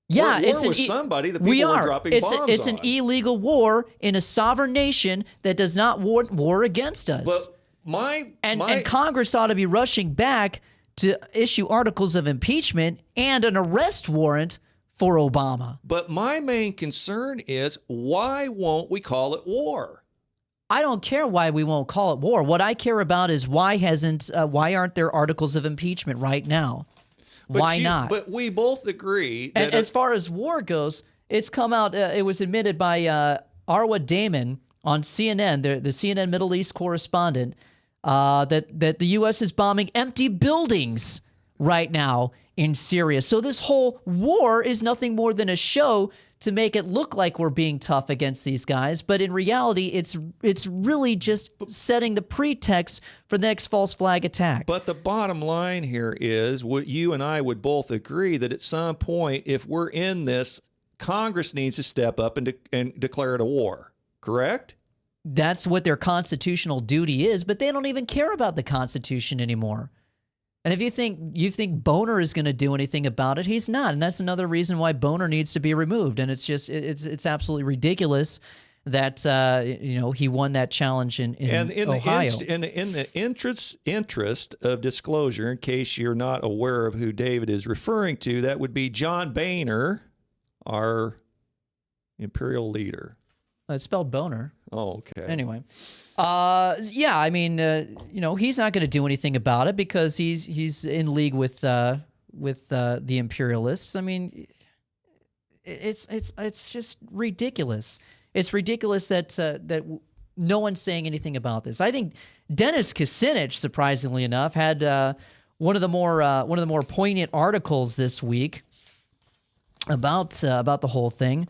Yeah, it's with somebody that people are dropping bombs on. It's an illegal war in a sovereign nation that does not war against us. But and Congress ought to be rushing back to issue articles of impeachment and an arrest warrant for Obama. But my main concern is, why won't we call it war? I don't care why we won't call it war. What I care about is why aren't there articles of impeachment right now? Why not? But we both agree that... And as far as war goes, it's come out, it was admitted by Arwa Damon on CNN, the CNN Middle East correspondent, that the U.S. is bombing empty buildings right now in Syria. So this whole war is nothing more than a show to make it look like we're being tough against these guys, but in reality, it's really just setting the pretext for the next false flag attack. But the bottom line here is, what you and I would both agree that at some point, if we're in this, Congress needs to step up and declare it a war, correct? That's what their constitutional duty is, but they don't even care about the Constitution anymore. And if you think Boner is going to do anything about it, he's not. And that's another reason why Boner needs to be removed. And it's just it's absolutely ridiculous that he won that challenge in Ohio. In the interest of disclosure, in case you're not aware of who David is referring to, that would be John Boehner, our imperial leader. It's spelled Boner. Oh, okay. Anyway, yeah, I mean, he's not going to do anything about it because he's in league with the imperialists. I mean, it's just ridiculous. It's ridiculous that no one's saying anything about this. I think Dennis Kucinich, surprisingly enough, had one of the more poignant articles this week about the whole thing.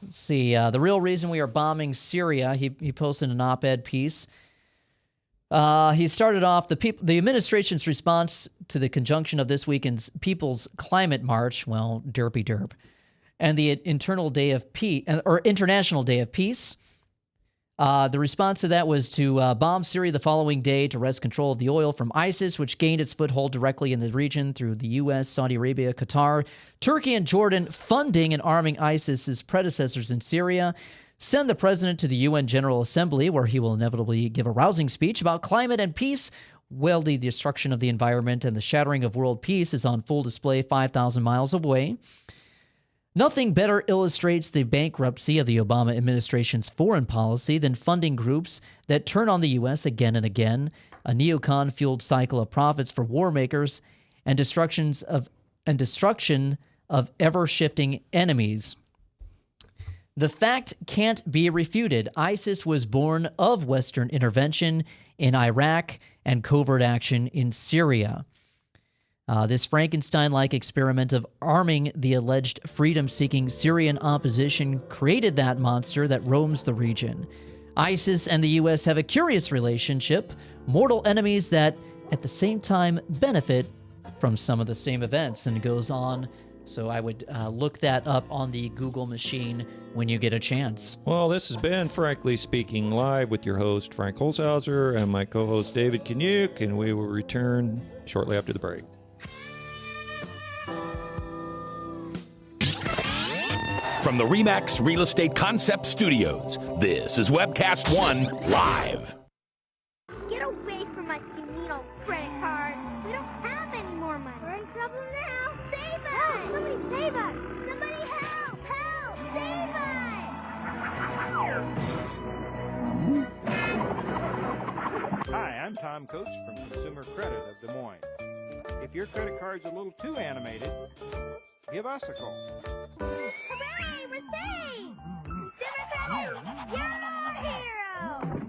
Let's see. The real reason we are bombing Syria. He posted an op-ed piece. He started off the administration's response to the conjunction of this weekend's People's Climate March. Well, derpy derp, and the International Day of Peace. The response to that was to bomb Syria the following day to wrest control of the oil from ISIS, which gained its foothold directly in the region through the U.S., Saudi Arabia, Qatar, Turkey, and Jordan funding and arming ISIS's predecessors in Syria. Send the president to the UN General Assembly, where he will inevitably give a rousing speech about climate and peace. While the destruction of the environment and the shattering of world peace is on full display 5,000 miles away. Nothing better illustrates the bankruptcy of the Obama administration's foreign policy than funding groups that turn on the U.S. again and again, a neocon-fueled cycle of profits for war makers and destruction of ever-shifting enemies. The fact can't be refuted. ISIS was born of Western intervention in Iraq and covert action in Syria. This Frankenstein-like experiment of arming the alleged freedom-seeking Syrian opposition created that monster that roams the region. ISIS and the U.S. have a curious relationship, mortal enemies that, at the same time, benefit from some of the same events, and it goes on. So I would look that up on the Google machine when you get a chance. Well, this has been Frankly Speaking Live with your host, Frank Holzhauser, and my co-host, David Kaniuk, and we will return shortly after the break. From the RE/MAX Real Estate Concept Studios, this is Webcast One Live. Get away from us, you neat old credit card. We don't have any more money. We're in trouble now. Save us! Help! Somebody save us! Somebody help! Help! Save us! Hi, I'm Tom Coates from Consumer Credit of Des Moines. If your credit card's a little too animated, give us a call. Hooray! We're saved! Consumer Credit, you're our hero!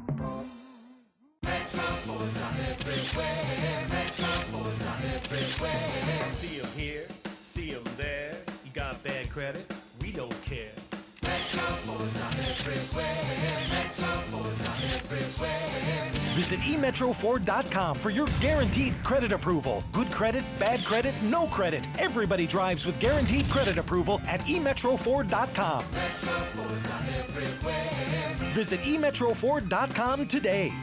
Metro Ford's on everywhere. Metro Ford's on everywhere. See 'em here, see 'em there. You got bad credit? We don't care. Metro Ford's on everywhere. Metro Ford's on everywhere. Visit emetroford.com for your guaranteed credit approval. Good credit, bad credit, no credit. Everybody drives with guaranteed credit approval at emetroford.com. Metro Ford's on everywhere. Visit emetroford.com today.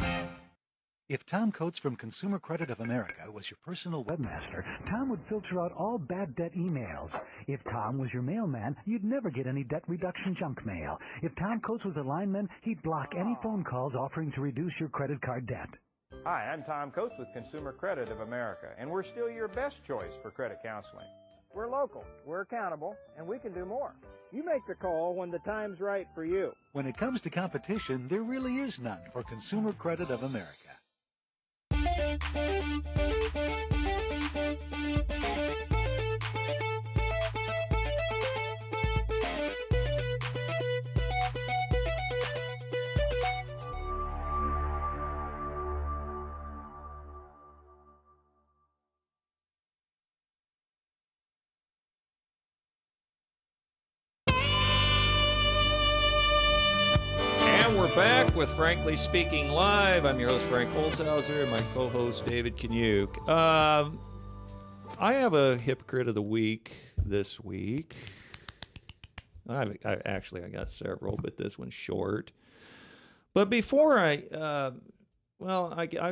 If Tom Coates from Consumer Credit of America was your personal webmaster, Tom would filter out all bad debt emails. If Tom was your mailman, you'd never get any debt reduction junk mail. If Tom Coates was a lineman, he'd block any phone calls offering to reduce your credit card debt. Hi, I'm Tom Coates with Consumer Credit of America, and we're still your best choice for credit counseling. We're local, we're accountable, and we can do more. You make the call when the time's right for you. When it comes to competition, there really is none for Consumer Credit of America. back with Frankly Speaking Live. I'm your host, Frank Holzhauser, and my co-host, David Kaniuk. I have a Hypocrite of the Week this week. I got several, but this one's short. But before I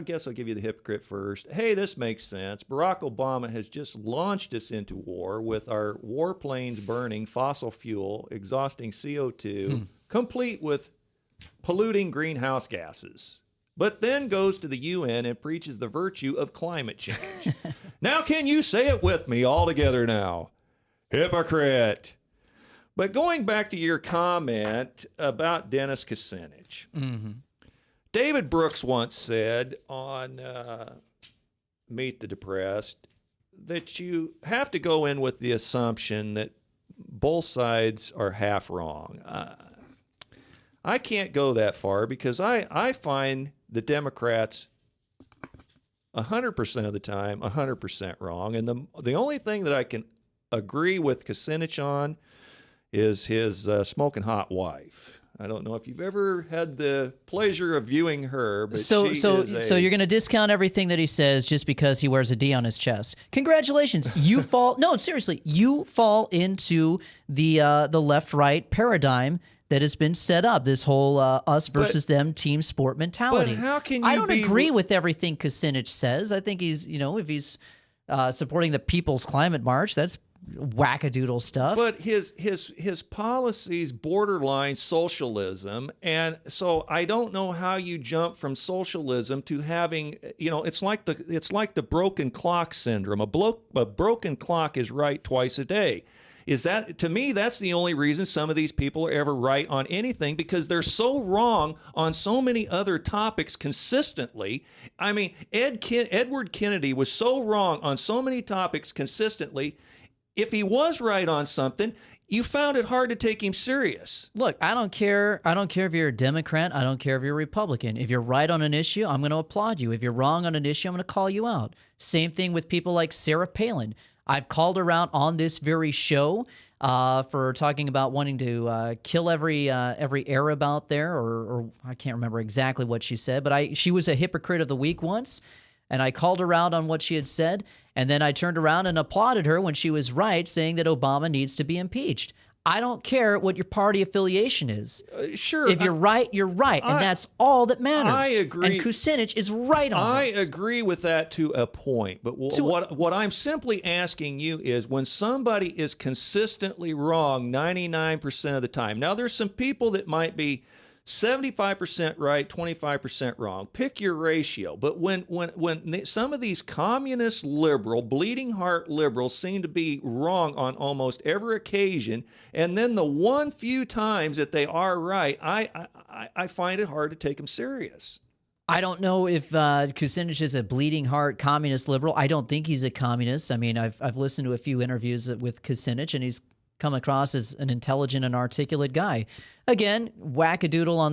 guess I'll give you the hypocrite first. Hey, this makes sense. Barack Obama has just launched us into war with our warplanes burning fossil fuel, exhausting CO2, complete with polluting greenhouse gases, but then goes to the UN and preaches the virtue of climate change. Now can you say it with me all together now? Hypocrite. But going back to your comment about Dennis Kucinich, David Brooks once said on Meet the Depressed that you have to go in with the assumption that both sides are half wrong. I can't go that far because I find the Democrats 100% of the time 100% wrong. And the only thing that I can agree with Kucinich on is his smoking hot wife. I don't know if you've ever had the pleasure of viewing her, but so you're going to discount everything that he says just because he wears a D on his chest. Congratulations, you fall. No, seriously, you fall into the left-right paradigm that has been set up. This whole us versus them team sport mentality. But how can you? I don't agree with everything Kucinich says. I think he's, if he's supporting the People's Climate March, that's wackadoodle stuff. But his policies borderline socialism, and so I don't know how you jump from socialism to having, it's like the broken clock syndrome. A broken clock is right twice a day. Is that, to me, that's the only reason some of these people are ever right on anything, because they're so wrong on so many other topics consistently. I mean, Edward Kennedy was so wrong on so many topics consistently. If he was right on something, you found it hard to take him serious. Look, I don't care if you're a Democrat. I don't care if you're a Republican. If you're right on an issue, I'm going to applaud you. If you're wrong on an issue, I'm going to call you out. Same thing with people like Sarah Palin. I've called her out on this very show for talking about wanting to kill every Arab out there, or I can't remember exactly what she said, but she was a hypocrite of the week once, and I called her out on what she had said, and then I turned around and applauded her when she was right, saying that Obama needs to be impeached. I don't care what your party affiliation is. Sure. If you're right, you're right, and that's all that matters. I agree. And Kucinich is right on this. I agree with that to a point, but what I'm simply asking you is, when somebody is consistently wrong 99% of the time, now there's some people that might be 75% right, 25% wrong. Pick your ratio. But when some of these communist liberal, bleeding heart liberals seem to be wrong on almost every occasion, and then the one few times that they are right, I find it hard to take them serious. I don't know if Kucinich is a bleeding heart communist liberal. I don't think he's a communist. I mean, I've listened to a few interviews with Kucinich, and he's come across as an intelligent and articulate guy. Again, wackadoodle on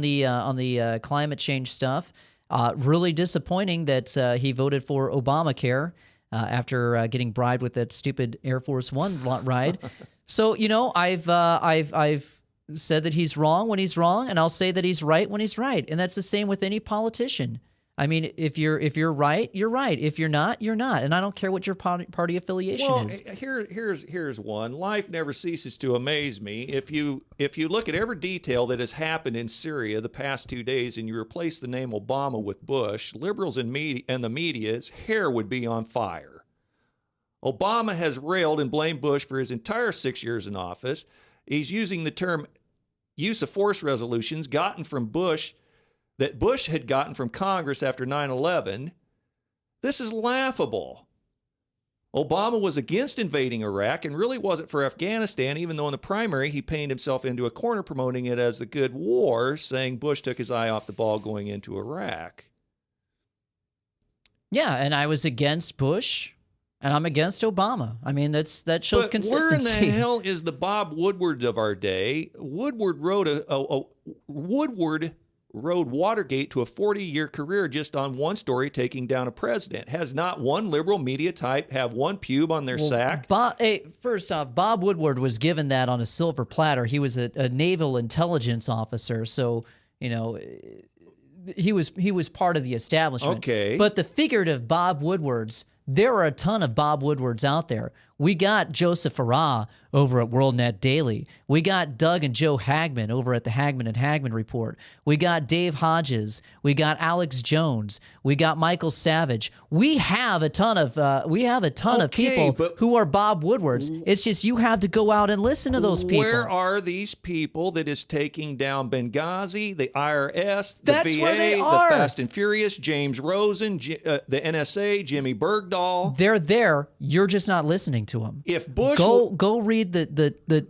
the climate change stuff. Really disappointing that he voted for Obamacare after getting bribed with that stupid Air Force One ride. So I've said that he's wrong when he's wrong, and I'll say that he's right when he's right, and that's the same with any politician. I mean, if you're right, you're right. If you're not, you're not. And I don't care what your party affiliation is. Here's one. Life never ceases to amaze me. If you look at every detail that has happened in Syria the past 2 days, and you replace the name Obama with Bush, liberals and the media's hair would be on fire. Obama has railed and blamed Bush for his entire 6 years in office. He's using the term use of force resolutions gotten from Bush, that Bush had gotten from Congress after 9/11. This is laughable. Obama was against invading Iraq and really wasn't for Afghanistan, even though in the primary he painted himself into a corner promoting it as the good war, saying Bush took his eye off the ball going into Iraq. Yeah, and I was against Bush, and I'm against Obama. I mean, that shows consistency. Where in the hell is the Bob Woodward of our day? Woodward rode Watergate to a 40-year career just on one story, taking down a president. Has not one liberal media type have one pube on their sack? First off, Bob Woodward was given that on a silver platter. He was a naval intelligence officer, so he was part of the establishment. Okay. But the figurative Bob Woodwards, there are a ton of Bob Woodwards out there. We got Joseph Farah over at WorldNet Daily. We got Doug and Joe Hagman over at the Hagman and Hagman Report. We got Dave Hodges. We got Alex Jones. We got Michael Savage. We have a ton of people who are Bob Woodwards. It's just you have to go out and listen to those people. Where are these people that is taking down Benghazi, the IRS, the That's VA, where they the are. Fast and Furious, James Rosen, the NSA, Jimmy Bergdahl? They're there. You're just not listening to them. If Bush go read the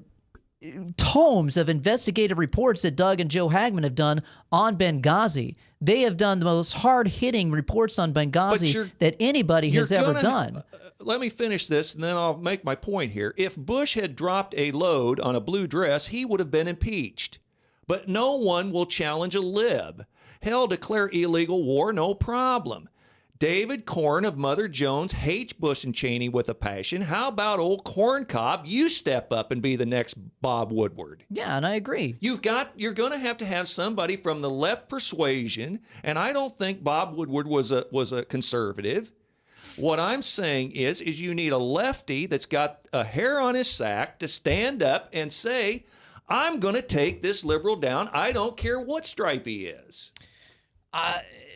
tomes of investigative reports that Doug and Joe Hagman have done on Benghazi. They have done the most hard-hitting reports on Benghazi that anybody has ever done. Let me finish this, and then I'll make my point here. If Bush had dropped a load on a blue dress, he would have been impeached. But no one will challenge a lib. Hell, declare illegal war, no problem. David Corn of Mother Jones hates Bush and Cheney with a passion. How about old Corn Cob? You step up and be the next Bob Woodward. Yeah, and I agree. You're going to have somebody from the left persuasion, and I don't think Bob Woodward was a conservative. What I'm saying is you need a lefty that's got a hair on his sack to stand up and say, I'm going to take this liberal down. I don't care what stripe he is.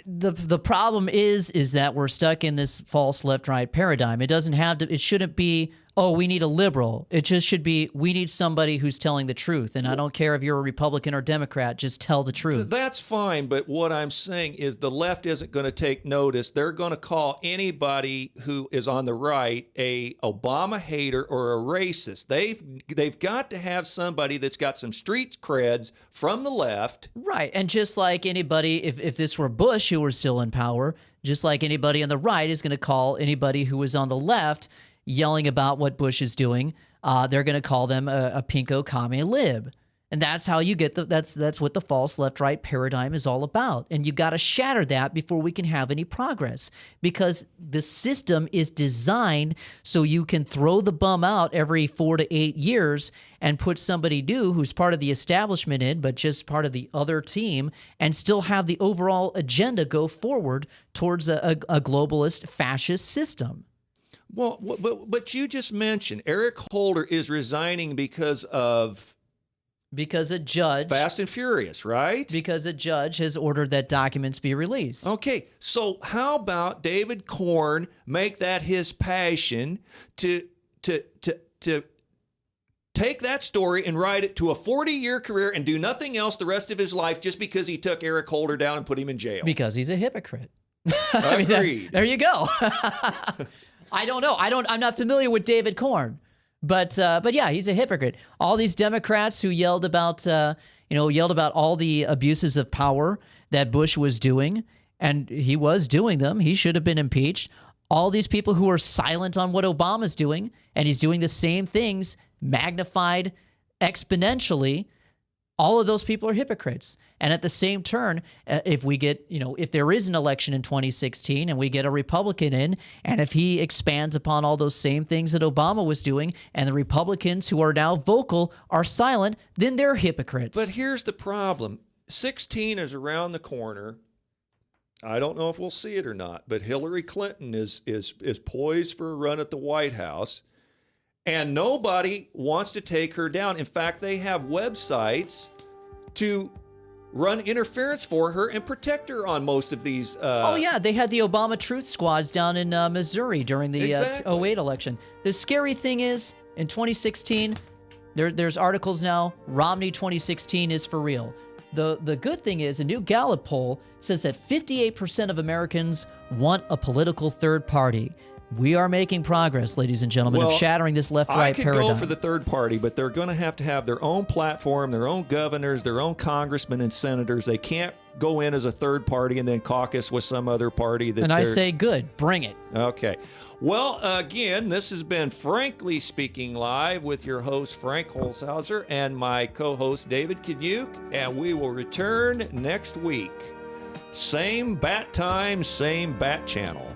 The problem is that we're stuck in this false left-right paradigm. It doesn't have to. It shouldn't be, oh, we need a liberal. It just should be, we need somebody who's telling the truth. And I don't care if you're a Republican or Democrat, just tell the truth. That's fine, but what I'm saying is the left isn't going to take notice. They're going to call anybody who is on the right a Obama hater or a racist. They've got to have somebody that's got some street creds from the left. Right, and just like anybody, if this were Bush who were still in power, just like anybody on the right is going to call anybody who is on the left yelling about what Bush is doing, they're going to call them a pinko commie lib. And that's how you get that's what the false left-right paradigm is all about. And you got to shatter that before we can have any progress, because the system is designed so you can throw the bum out every 4 to 8 years and put somebody new who's part of the establishment in, but just part of the other team, and still have the overall agenda go forward towards a globalist fascist system. Well, but you just mentioned Eric Holder is resigning because a judge, Fast and Furious, right? Because a judge has ordered that documents be released. Okay, so how about David Corn make that his passion to take that story and ride it to a 40-year career and do nothing else the rest of his life just because he took Eric Holder down and put him in jail? Because he's a hypocrite. Agreed. There you go. I don't know. I'm not familiar with David Corn. But yeah, he's a hypocrite. All these Democrats who yelled about all the abuses of power that Bush was doing, and he was doing them. He should have been impeached. All these people who are silent on what Obama's doing, and he's doing the same things magnified exponentially. All of those people are hypocrites. And at the same turn, if there is an election in 2016 and we get a Republican in, and if he expands upon all those same things that Obama was doing, and the Republicans who are now vocal are silent, then they're hypocrites. But here's the problem. 16 is around the corner. I don't know if we'll see it or not, but Hillary Clinton is poised for a run at the White House. And nobody wants to take her down. In fact, they have websites to run interference for her and protect her on most of these. Oh, yeah. They had the Obama Truth Squads down in Missouri during the 08 election. The scary thing is, in 2016, there's articles now, Romney 2016 is for real. The good thing is, a new Gallup poll says that 58% of Americans want a political third party. We are making progress, ladies and gentlemen, of shattering this left-right paradigm. I could go for the third party, but they're going to have their own platform, their own governors, their own congressmen and senators. They can't go in as a third party and then caucus with some other party. And I say good. Bring it. Okay. Well, again, this has been Frankly Speaking Live with your host, Frank Holzhauser, and my co-host, David Kanyuk, and we will return next week. Same bat time, same bat channel.